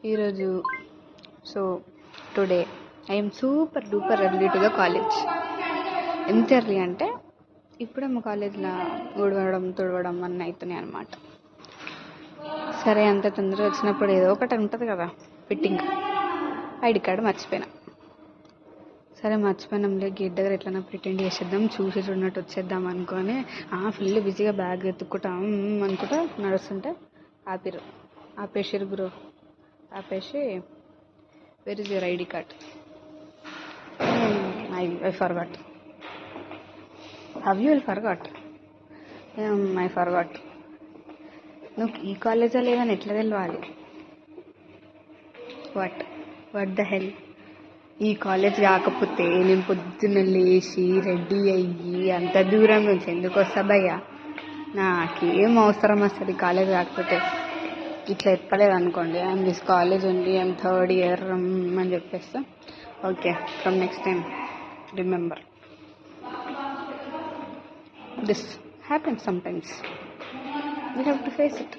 ఈరోజు so today I'm super duper early to the college. ఎంత early అంటే ఇప్పుడే మా కాలేజ్లో ఊడవడం తుడవడం అన్నీ అవుతున్నాయి అన్నమాట. సరే అంత తొందరగా వచ్చినప్పుడు ఏదో ఒకటి ఉంటుంది కదా, ఫిట్టింగ్. ఐడి కార్డు మర్చిపోయినా. సరే మర్చిపోయినాంలే, గేట్ దగ్గర ఎట్లన్నా ప్రిటెండ్ చేసేద్దాం, చూసి చూడనట్టు వచ్చేద్దాం అనుకొని ఫుల్ బిజీగా బ్యాగ్ ఎత్తుక్కుంటా అనుకుంటా నడుస్తుంటే ఆపేసిరు బ్రో. ఆపేసి where is your ID card? I forgot. Have you forgot? I forgot. నువ్వు ఈ కాలేజా లేదని ఎట్లా తెలవాలి? What the hell? ఈ కాలేజ్ కాకపోతే నేను పొద్దున్న లేచి రెడీ అయ్యి అంత దూరం నుంచి ఎందుకు వస్తా భయ్యా? నాకేం అవసరం వస్తుంది కాలేజ్ కాకపోతే? ఇట్లా చెప్పలేదు అనుకోండి, I'm this college only, I'm third year అని చెప్పేస్తా. Okay, from next time remember this happens sometimes. We have to face it.